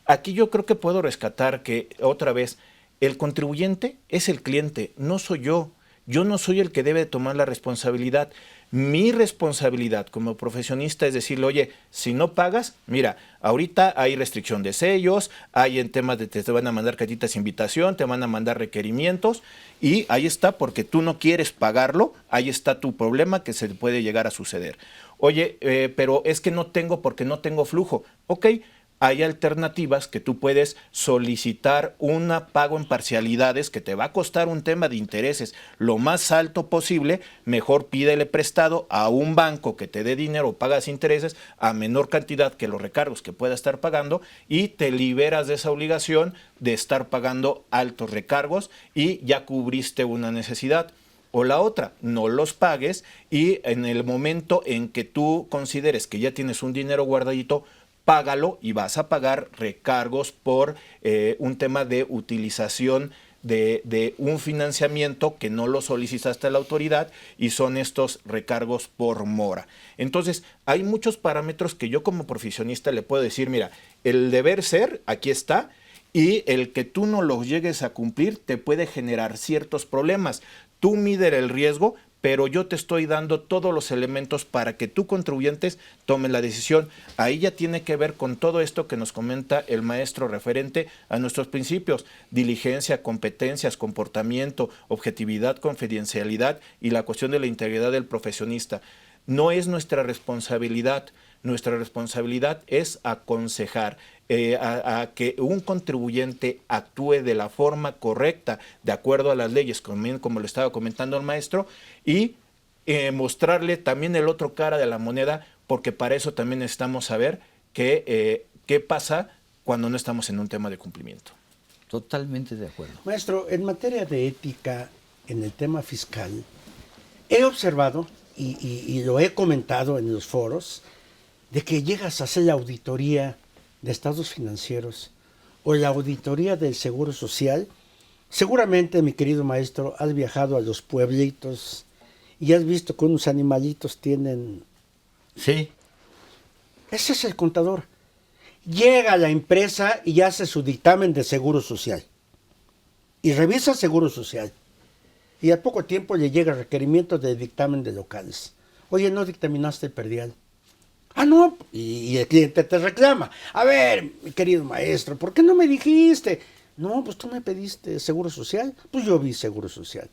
Aquí yo creo que puedo rescatar que, otra vez, el contribuyente es el cliente, no soy yo. Yo no soy el que debe tomar la responsabilidad. Mi responsabilidad como profesionista es decirle, oye, si no pagas, mira, ahorita hay restricción de sellos, hay en temas de te van a mandar cartitas de invitación, te van a mandar requerimientos y ahí está porque tú no quieres pagarlo, ahí está tu problema que se puede llegar a suceder. Oye, pero es que no tengo porque no tengo flujo. Ok, hay alternativas que tú puedes solicitar un pago en parcialidades que te va a costar un tema de intereses lo más alto posible. Mejor pídele prestado a un banco que te dé dinero o pagas intereses a menor cantidad que los recargos que pueda estar pagando y te liberas de esa obligación de estar pagando altos recargos y ya cubriste una necesidad. O la otra, no los pagues y en el momento en que tú consideres que ya tienes un dinero guardadito, págalo y vas a pagar recargos por un tema de utilización de un financiamiento que no lo solicitaste a la autoridad y son estos recargos por mora. Entonces, hay muchos parámetros que yo como profesionista le puedo decir, mira, el deber ser, aquí está, y el que tú no los llegues a cumplir te puede generar ciertos problemas. Tú mide el riesgo, pero yo te estoy dando todos los elementos para que tú, contribuyentes, tomen la decisión. Ahí ya tiene que ver con todo esto que nos comenta el maestro referente a nuestros principios: diligencia, competencias, comportamiento, objetividad, confidencialidad y la cuestión de la integridad del profesionista. No es nuestra responsabilidad. Nuestra responsabilidad es aconsejar a que un contribuyente actúe de la forma correcta, de acuerdo a las leyes, como lo estaba comentando el maestro, y mostrarle también el otro cara de la moneda, porque para eso también necesitamos saber qué pasa cuando no estamos en un tema de cumplimiento. Totalmente de acuerdo. Maestro, en materia de ética, en el tema fiscal, he observado y lo he comentado en los foros, de que llegas a hacer la auditoría de estados financieros o la auditoría del Seguro Social. Seguramente, mi querido maestro, has viajado a los pueblitos y has visto que unos animalitos tienen... Sí. Ese es el contador. Llega a la empresa y hace su dictamen de Seguro Social. Y revisa Seguro Social. Y al poco tiempo le llega requerimiento de dictamen de locales. Oye, ¿no dictaminaste el perdial? Ah, no, y el cliente te reclama. A ver, mi querido maestro, ¿por qué no me dijiste? No, pues tú me pediste Seguro Social. Pues yo vi Seguro Social.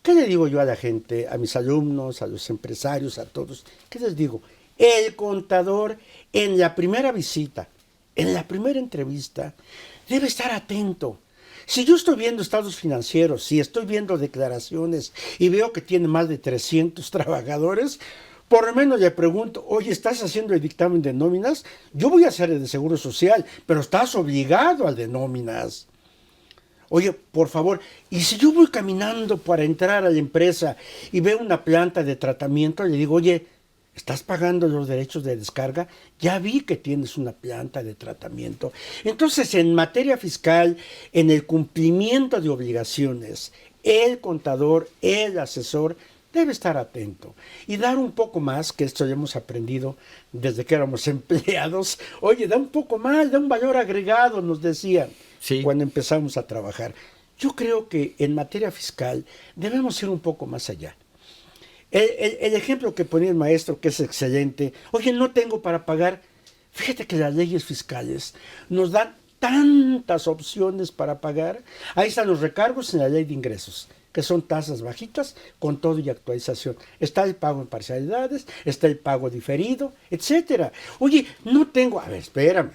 ¿Qué le digo yo a la gente, a mis alumnos, a los empresarios, a todos? ¿Qué les digo? El contador en la primera visita, en la primera entrevista, debe estar atento. Si yo estoy viendo estados financieros, si estoy viendo declaraciones y veo que tiene más de 300 trabajadores, por lo menos le pregunto, oye, ¿estás haciendo el dictamen de nóminas? Yo voy a hacer el de Seguro Social, pero estás obligado al de nóminas. Oye, por favor, y si yo voy caminando para entrar a la empresa y veo una planta de tratamiento, le digo, oye, ¿estás pagando los derechos de descarga? Ya vi que tienes una planta de tratamiento. Entonces, en materia fiscal, en el cumplimiento de obligaciones, el contador, el asesor, debe estar atento y dar un poco más, que esto ya hemos aprendido desde que éramos empleados. Oye, da un poco más, da un valor agregado, nos decían cuando empezamos a trabajar. Yo creo que en materia fiscal debemos ir un poco más allá. El ejemplo que ponía el maestro, que es excelente, oye, no tengo para pagar. Fíjate que las leyes fiscales nos dan tantas opciones para pagar. Ahí están los recargos en la ley de ingresos, que son tasas bajitas con todo y actualización. Está el pago en parcialidades, está el pago diferido, etcétera. Oye, no tengo... A ver, espérame.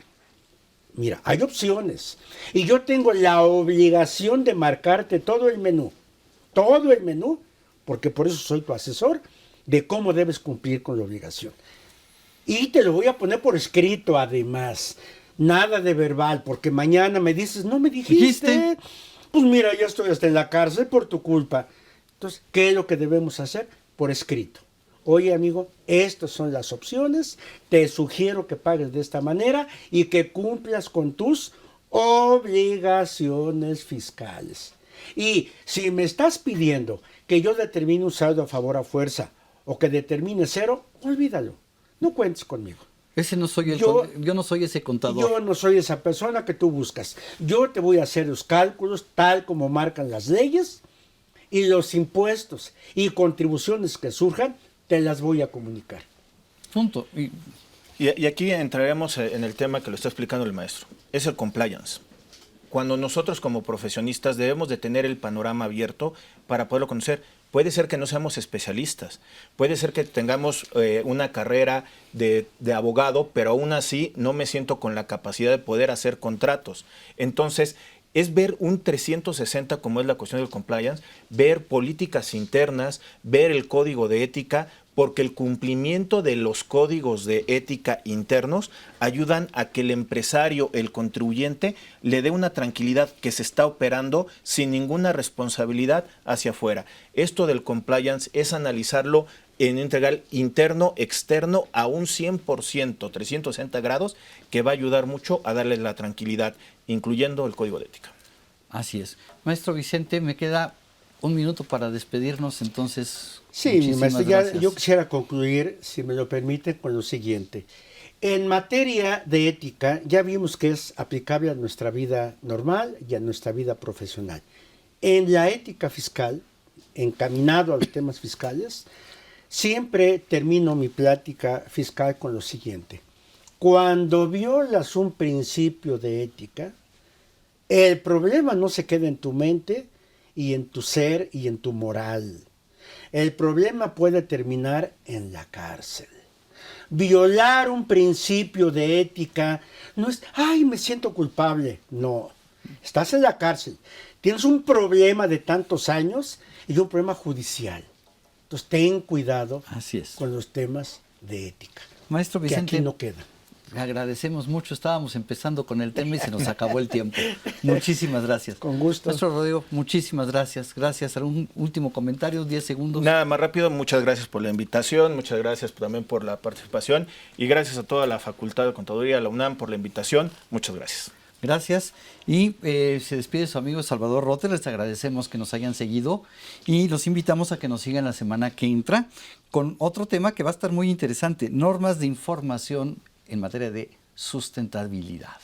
Mira, hay opciones. Y yo tengo la obligación de marcarte todo el menú, porque por eso soy tu asesor, de cómo debes cumplir con la obligación. Y te lo voy a poner por escrito, además. Nada de verbal, porque mañana me dices, no me dijiste. Pues mira, ya estoy hasta en la cárcel por tu culpa. Entonces, ¿qué es lo que debemos hacer? Por escrito. Oye, amigo, estas son las opciones. Te sugiero que pagues de esta manera y que cumplas con tus obligaciones fiscales. Y si me estás pidiendo que yo determine un saldo a favor a fuerza o que determine cero, olvídalo. No cuentes conmigo. Yo no soy ese contador. Yo no soy esa persona que tú buscas. Yo te voy a hacer los cálculos tal como marcan las leyes y los impuestos y contribuciones que surjan te las voy a comunicar. Punto. Y aquí entraremos en el tema que lo está explicando el maestro. Es el compliance. Cuando nosotros como profesionistas debemos de tener el panorama abierto para poderlo conocer. Puede ser que no seamos especialistas, puede ser que tengamos una carrera de abogado, pero aún así no me siento con la capacidad de poder hacer contratos. Entonces, es ver un 360 como es la cuestión del compliance, ver políticas internas, ver el código de ética, porque el cumplimiento de los códigos de ética internos ayudan a que el empresario, el contribuyente, le dé una tranquilidad que se está operando sin ninguna responsabilidad hacia afuera. Esto del compliance es analizarlo en integral interno, externo, a un 100%, 360 grados, que va a ayudar mucho a darle la tranquilidad, incluyendo el código de ética. Así es. Maestro Vicente, me queda un minuto para despedirnos, entonces... Sí, mi maestro, yo quisiera concluir, si me lo permite, con lo siguiente. En materia de ética, ya vimos que es aplicable a nuestra vida normal y a nuestra vida profesional. En la ética fiscal, encaminado a los temas fiscales, siempre termino mi plática fiscal con lo siguiente. Cuando violas un principio de ética, el problema no se queda en tu mente y en tu ser y en tu moral. El problema puede terminar en la cárcel. Violar un principio de ética no es, ay, me siento culpable. No, estás en la cárcel. Tienes un problema de tantos años y un problema judicial. Entonces ten cuidado con los temas de ética. Maestro Vicente, que aquí no queda. Agradecemos mucho, estábamos empezando con el tema y se nos acabó el tiempo. Muchísimas gracias. Con gusto. Maestro Rodrigo, muchísimas gracias. Gracias. ¿Algún último comentario? 10 segundos. Nada más rápido, muchas gracias por la invitación, muchas gracias también por la participación y gracias a toda la Facultad de Contaduría, la UNAM, por la invitación. Muchas gracias. Gracias. Y se despide su amigo Salvador Rotter. Les agradecemos que nos hayan seguido y los invitamos a que nos sigan la semana que entra con otro tema que va a estar muy interesante: normas de información en materia de sustentabilidad.